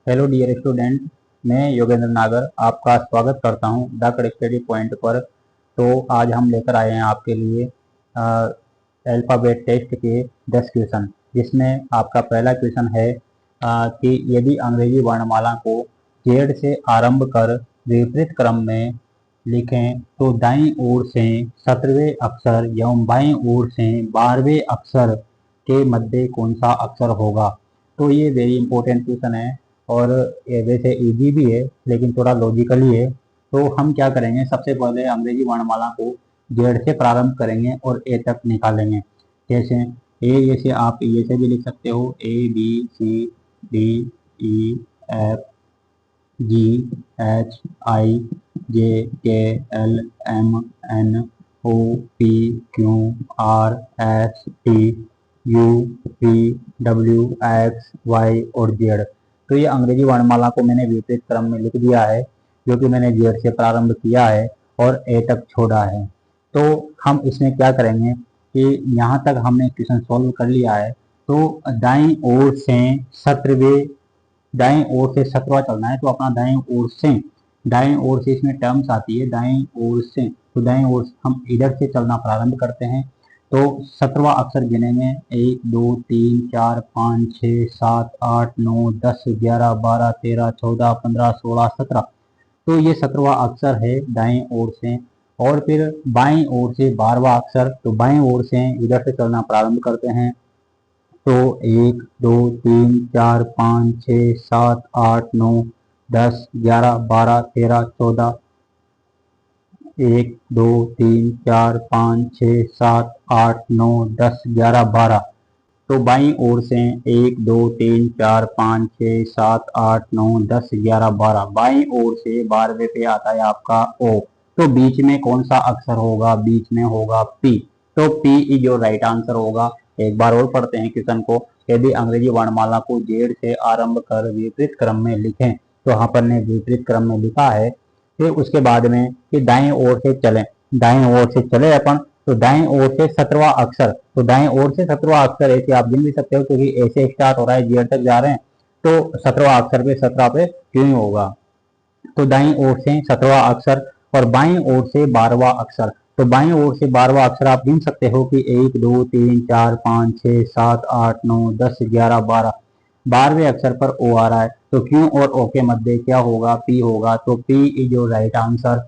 Hello dear student, मैं योगेंद्र नागर आपका स्वागत करता हूं द स्टडी पॉइंट पर। तो आज हम लेकर आए हैं आपके लिए अल्फ़ाबेट टेस्ट के 10 क्वेश्चन, जिसमें आपका पहला क्वेश्चन है कि यदि अंग्रेजी वर्णमाला को जेड से आरंभ कर विपरीत क्रम में लिखें तो दाईं ओर से 17वें अक्षर एवं बाईं ओर से 12वें अक्षर के मध्य कौन सा अक्षर होगा। तो ये वेरी इंपॉर्टेंट क्वेश्चन है और ये वैसे इजी भी है लेकिन थोड़ा लॉजिकली है। तो हम क्या करेंगे, सबसे पहले अंग्रेजी वर्णमाला को जेड से प्रारंभ करेंगे और ए तक निकालेंगे। जैसे ए, जैसे आप ए से भी लिख सकते हो, A B C D E F G H I J K L M N O P Q R S T U P W X Y और जेड। तो ये अंग्रेजी वर्णमाला को मैंने विपरीत क्रम में लिख दिया है, जो कि मैंने जेड से प्रारंभ किया है और ए तक छोड़ा है। तो हम इसमें क्या करेंगे कि यहाँ तक हमने क्वेश्चन सॉल्व कर लिया है। तो दाईं ओर से 17वें, दाएं ओर से 17वां चलना है। तो अपना दाएं ओर से इसमें टर्म्स आती है दाएं ओर से। तो दाएं ओर से हम इधर से चलना प्रारंभ करते हैं। तो 17वां अक्षर गिनेंगे, 1 2 3 4 5 6 7 8 9 10 11 12 13 14 15 16 17। तो ये 17वां अक्षर है दाएं ओर से। और फिर बाएं ओर से 12वां अक्षर। तो बाएं ओर से इधर से चलना प्रारंभ करते हैं। तो 1 2 3 4 5 6 7 8 9 10 11 12 13 14, 1 2 3 4 5 6 7 8 9 10 11 12। तो बाईं ओर से 1 2 3 4 5 6 7 8 9 10 11 12। बाईं ओर से 12वें पे आता है आपका ओ। तो बीच में कौन सा अक्षर होगा? बीच में होगा पी। तो P is your right answer होगा। एक बार और पढ़ते हैं क्वेश्चन को। यदि अंग्रेजी वर्णमाला को जेड से आरंभ कर विपरीत क्रम में लिखें, तो यहाँ पर ने विपरीत क्रम में लिखा है। फिर उसके बाद में कि दाएं ओर से चलें, दाएं ओर से चले अपन। तो दाएं ओर से 17वां अक्षर। तो दाएं ओर से 17वां अक्षर ऐसे आप गिन भी सकते हो, क्योंकि ऐसे स्टार्ट हो रहा है, जेड तक जा रहे हैं। तो 17वां अक्षर पे 17 पे क्यों होगा। तो दाईं ओर से 17वां अक्षर और बाईं ओर से 12वां अक्षर। तो बाईं ओर से 12वां अक्षर आप गिन सकते हो कि 1 2 3 4 5 6 7 8 9 10 11 12। 12वें अक्षर पर ओ आ रहा है। तो क्यू और ओ के मध्य क्या होगा? पी होगा। तो P is your right answer.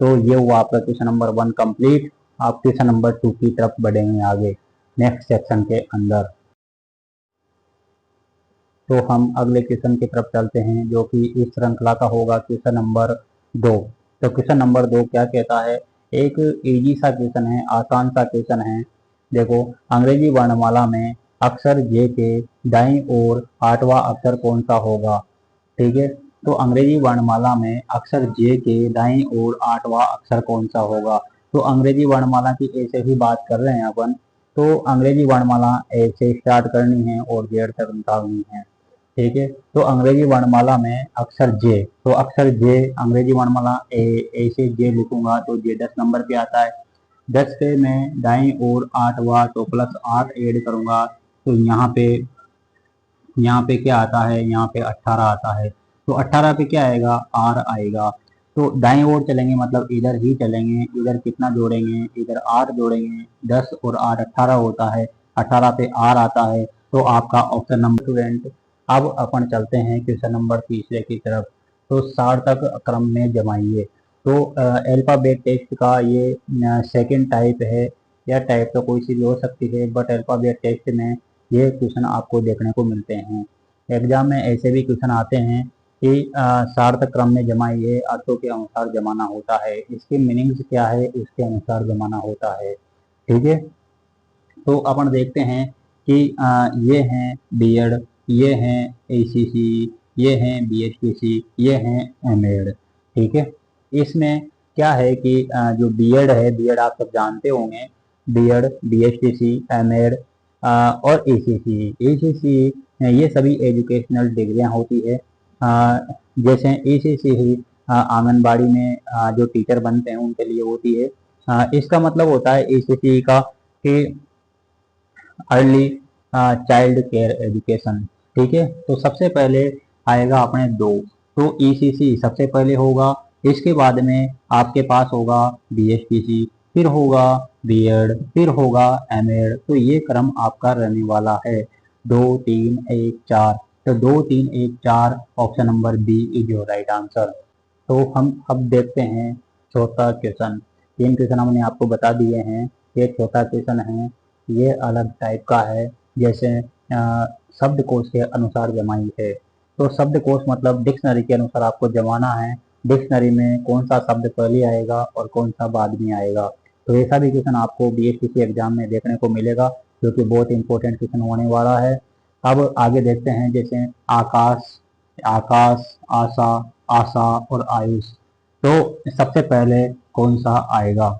तो ये हुआ आपका क्वेश्चन नंबर 1 कंप्लीट। आप क्वेश्चन नंबर 2 की तरफ बढ़ेंगे आगे नेक्स्ट सेक्शन के अंदर। तो हम अगले क्वेश्चन की तरफ चलते हैं, जो कि इस श्रृंखला का होगा क्वेश्चन नंबर 2। तो क्वेश्चन नंबर 2 क्या कहता है? एक इजी सा क्वेश्चन है, आसान सा क्वेश्चन है। देखो, अंग्रेजी वर्णमाला में अक्षर जे के दाईं ओर 8वां अक्षर कौन सा होगा? ठीक है। तो अंग्रेजी वर्णमाला में अक्षर जे के दाईं ओर 8वां अक्षर कौन सा होगा? तो अंग्रेजी वर्णमाला की ऐसे ही बात कर रहे हैं अपन। तो अंग्रेजी वर्णमाला ए से स्टार्ट करनी है और जेड तक निकालनी है। ठीक है। तो अंग्रेजी वर्णमाला में अक्षर जे, तो अक्षर जे अंग्रेजी वर्णमाला ए से जे लिखूंगा तो जे 10 नंबर पे आता है। 10 पे मैं दाईं ओर 8वां, तो प्लस 8 ऐड करूंगा। तो यहाँ पे क्या आता है? यहाँ पे 18 आता है। तो 18 पे क्या आएगा? आर आएगा। तो दाईं ओर चलेंगे, मतलब इधर ही चलेंगे। इधर कितना जोड़ेंगे? इधर 8 जोड़ेंगे। 10 और 8 18 होता है। 18 पे आर आता है। तो आपका ऑप्शन नंबर स्टूडेंट। अब अपन चलते हैं क्वेश्चन नंबर तीसरे की तरफ। तो सार्थक क्रम में जमाइए। तो अल्फाबेट टेक्स्ट का ये सेकंड टाइप है, या टाइप तो कोई सी भी हो सकती है, बट अल्फाबेट टेक्स्ट में ये क्वेश्चन आपको देखने को मिलते हैं। एग्जाम में ऐसे भी क्वेश्चन आते हैं कि सार्थक क्रम में जमाइए, अर्थों के अनुसार जमाना होता है, इसके मीनिंग्स क्या है उसके अनुसार जमाना होता है। ठीक है। तो अपन देखते हैं कि ये हैं बीएड, ये हैं एसीसी, ये हैं बीएचपीसी, ये हैं एमएड। ठीक है। इसमें क्या है कि जो बीएड है, बीएड आप सब जानते होंगे। बीएड, बीएचपीसी, एमएड और एसीसी। एसीसी ये सभी एजुकेशनल डिग्रियां होती है। जैसे एसीसी ही आंगनबाड़ी में जो टीचर बनते हैं उनके लिए होती है। इसका मतलब होता है एसीसी का कि अर्ली चाइल्ड केयर एजुकेशन। ठीक है। तो सबसे पहले आएगा अपने 2। तो ईसीसी सबसे पहले होगा, इसके बाद में आपके पास होगा बीएचपीसी, फिर होगा बीएड, फिर होगा एमएड। तो ये क्रम आपका रहने वाला है 2 3 1 4। तो 2 3 1 4 option number B is your right answer. तो हम अब देखते हैं चौथा क्वेश्चन। 3 क्वेश्चन हमने आपको बता दिए हैं। ये चौथा क्वेश्चन है, ये अलग टाइप का है। जैसे शब्दकोश के अनुसार जमाई है। तो शब्दकोश मतलब डिक्शनरी के अनुसार आपको जमाना है। डिक्शनरी में कौन सा शब्द पहले आएगा और कौन सा बाद में आएगा। तो ऐसा भी क्वेश्चन आपको बीएचपीसी एग्जाम में देखने को मिलेगा, जो कि बहुत इंपॉर्टेंट क्वेश्चन होने वाला है। अब आगे देखते हैं, जैसे आकाश, आकाश, आशा, आशा और आयुष। तो सबसे पहले कौन सा आएगा,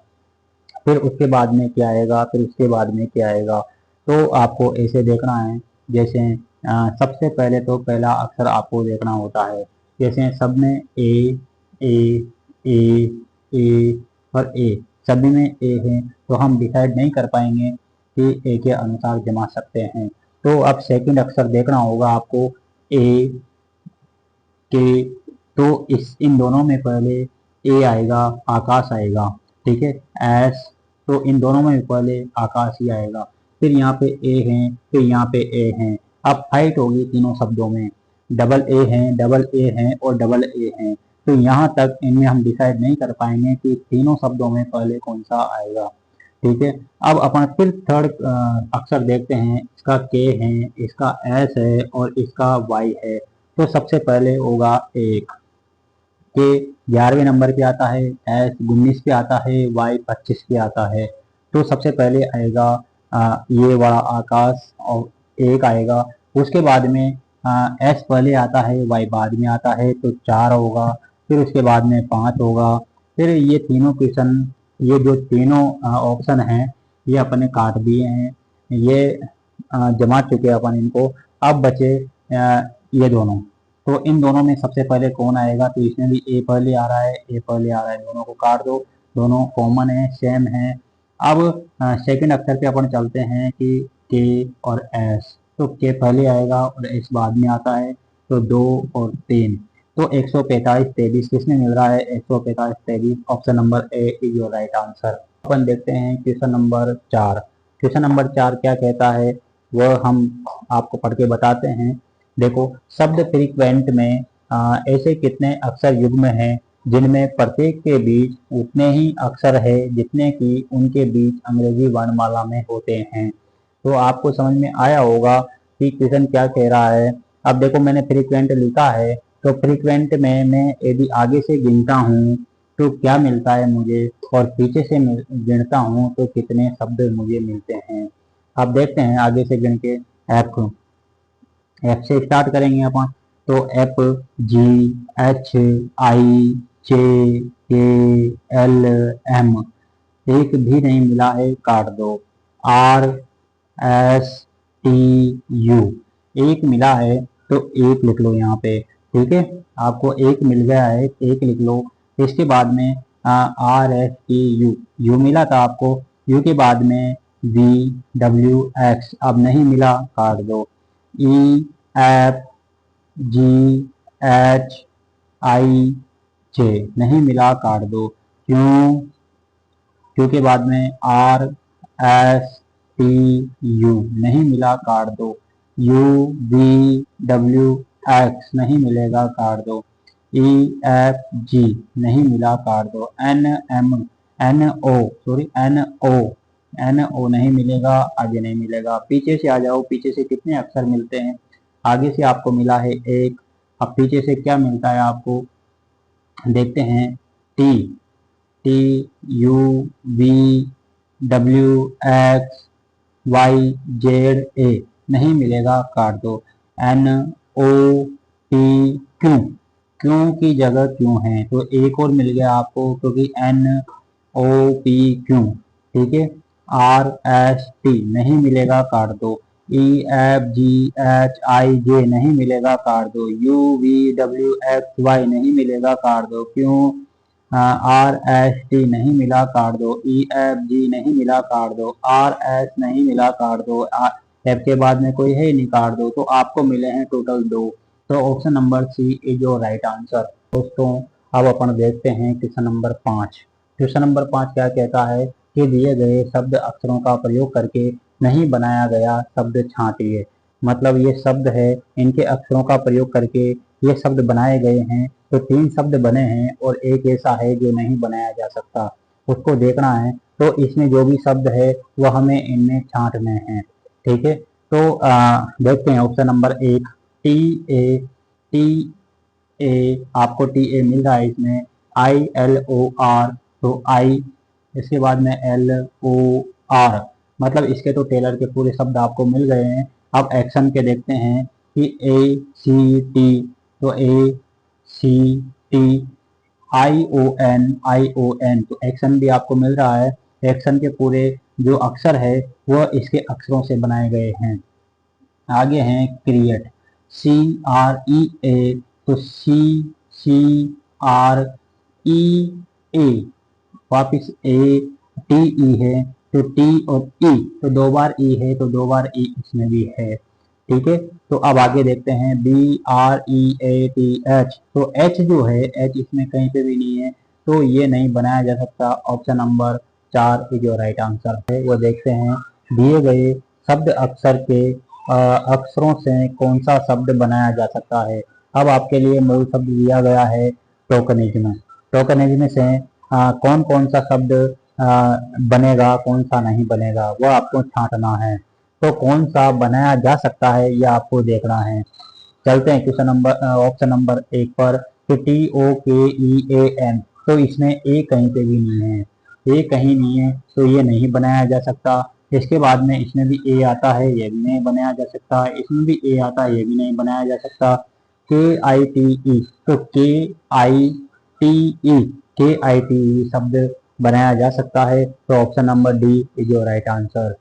फिर उसके बाद में क्या आएगा, फिर उसके बाद में क्या आएगा। तो आपको ऐसे देखना है। जैसे सबसे पहले तो पहला अक्षर आपको देखना होता है। जैसे सब में ए ए ए और ए, सभी में ए है, तो हम डिसाइड नहीं कर पाएंगे कि ए के अनुसार जमा सकते हैं। तो अब सेकंड अक्षर देखना होगा आपको, ए के। तो इन दोनों में पहले ए आएगा, आकाश आएगा, ठीक है। एस, तो इन दोनों में पहले आकाश ही आएगा। फिर यहाँ पे ए है, फिर यहाँ पे ए है। अब फाइट होगी तीनों शब्दों में, डबल ए है, डबल ए है और डबल ए है। तो यहाँ तक इनमें हम डिसाइड नहीं कर पाएंगे कि तीनों शब्दों में पहले कौन सा आएगा, ठीक है। अब अपन फिर थर्ड अक्षर देखते हैं। इसका के है, इसका एस है और इसका वाई है। तो सबसे पहले होगा एक, के 11वें नंबर पे आता है, एस 19 पे आता है, वाई 25 पे आता है। तो सबसे पहले आएगा ये वाला आकाश और एक आएगा। उसके बाद में एस पहले आता है, वाई बाद में आता है, तो 4 होगा। फिर उसके बाद में 5 होगा। फिर ये तीनों क्वेश्चन, ये जो तीनों ऑप्शन हैं, ये अपने काट दिए हैं, ये जमा चुके हैं अपन इनको। अब बचे ये दोनों। तो इन दोनों में सबसे पहले कौन आएगा, तो इसमें भी ए पहले आ रहा है, ए पहले आ रहा है, दोनों को काट दो, दोनों कॉमन है, सेम है। अब सेकंड अक्षर पे अपन चलते हैं कि के और एस। तो के पहले आएगा और एस बाद में आता है, तो 2 और 3। तो 145 23 किसमें मिल रहा है, 145 23, option number A is your right answer. अपन देखते हैं क्वेश्चन नंबर 4। क्वेश्चन नंबर 4 क्या कहता है, वह हम आपको पढ़ के बताते हैं। देखो, शब्द फ्रीक्वेंट में ऐसे कितने अक्षर युग्म हैं जिनमें प्रत्येक के बीच उतने ही अक्षर है जितने कि उनके बीच अंग्रेजी वर्णमाला में होते हैं। तो आपको समझ में आया होगा कि क्वेश्चन क्या कह रहा है। अब देखो, मैंने फ्रीक्वेंट लिखा है, तो फ्रीक्वेंट में मैं यदि आगे से गिनता हूँ तो क्या मिलता है मुझे, और पीछे से गिनता हूँ तो कितने शब्द मुझे मिलते हैं। अब देखते हैं आगे से गिन के। एफ से स्टार्ट करेंगे अपन। तो F, G, H, I, J, K, L, M, एक भी नहीं मिला है, काट दो। आर, एस, टी, यू, एक मिला है, तो एक लिख लो यहाँ पे, ठीक है। आपको एक मिल गया है, एक लिख लो। इसके बाद में R, S, T, U, U मिला था आपको। यू के बाद में वी, डब्ल्यू, एक्स, अब नहीं मिला, काट दो। ई, एफ, जी, एच, आई, जे, नहीं मिला, काट दो। क्यों, क्यू के बाद में आर, एस, टी, यू, नहीं मिला, काट दो। यू, वी, डब्ल्यू, एक्स, नहीं मिलेगा, काट दो। ई, एफ, जी, नहीं मिला, काट दो। एन, एम, एन, ओ, सॉरी, एन, ओ, एन, ओ नहीं मिलेगा, आगे नहीं मिलेगा। पीछे से आ जाओ, पीछे से कितने अक्षर मिलते हैं। आगे से आपको मिला है एक, अब पीछे से क्या मिलता है आपको, देखते हैं। T, T, U, V, W, X, Y, Z, A, नहीं मिलेगा, काट दो। एन, ओ, पी, क्यू, क्यों की जगह क्यों है, तो एक और मिल गया आपको, क्योंकि एन, ओ, पी, क्यू, ठीक है। आर, एस, टी, नहीं मिलेगा, काट दो। ई, एफ, जी, एच, आई, जे, नहीं मिलेगा, काट दो। U, V, W, X, Y, नहीं मिलेगा, काट दो। क्यों, आर, एस, टी, नहीं मिला, काट दो। ई, एफ, जी, नहीं मिला, काट दो। आर, एस, नहीं मिला, काट दो। एफ के बाद में कोई है ही नहीं, काट दो। तो आपको मिले हैं टोटल 2। तो option number C is your right answer. दोस्तों अब अपन देखते हैं क्वेश्चन नंबर 5। क्वेश्चन नंबर 5 क्या कहता है कि दिए गए शब्द अक्षरों का प्रयोग करके नहीं बनाया गया शब्द छांटिए। मतलब ये शब्द है, इनके अक्षरों का प्रयोग करके ये शब्द बनाए गए हैं। तो 3 शब्द बने हैं और एक ऐसा है जो नहीं बनाया जा सकता, उसको देखना है। तो इसमें जो भी शब्द है वह हमें इनमें छांटने हैं। ठीक है, तो देखते हैं option number 1 T A. T A आपको टी ए मिल रहा है इसमें, आई एल ओ आर, तो आई, इसके बाद में एल ओ आर, मतलब इसके तो टेलर के पूरे शब्द आपको मिल गए हैं। अब एक्शन के देखते हैं कि ए सी टी, तो ए सी टी, आई ओ एन, तो एक्शन भी आपको मिल रहा है। एक्शन के पूरे जो अक्षर है वह इसके अक्षरों से बनाए गए हैं। आगे हैं क्रिएट, सी आर ई ए, तो सी आर ई ए, वापिस ए, टी ई है, तो टी और ई, तो 2 बार ई है, तो 2 बार ई इसमें भी है। ठीक है, तो अब आगे देखते हैं B R E A T H, तो एच जो है, एच इसमें कहीं पे भी नहीं है, तो ये नहीं बनाया जा सकता। ऑप्शन नंबर 4 जो राइट आंसर है वो देखते हैं, दिए गए शब्द अक्षर के अक्षरों से कौन सा शब्द बनाया जा सकता है। अब आपके लिए मूल शब्द दिया गया है टोकनिज्म। टोकनिज्म से कौन कौन सा शब्द बनेगा, कौन सा नहीं बनेगा, वो आपको छांटना है। तो कौन सा बनाया जा सकता है ये आपको देखना है। चलते हैं क्वेश्चन नंबर ऑप्शन नंबर 1 पर, कि टी ओ के ई ए एन, तो इसमें ए कहीं पे भी नहीं है, ए कहीं नहीं है, तो ये नहीं बनाया जा सकता। इसके बाद में इसमें भी ए आता है, ये भी नहीं बनाया जा सकता। इसमें भी ए आता है, ये भी नहीं बनाया जा सकता। के आई टी ई, तो के आई टी ई, के आई टी ई शब्द बनाया जा सकता है। तो option number D is your right answer.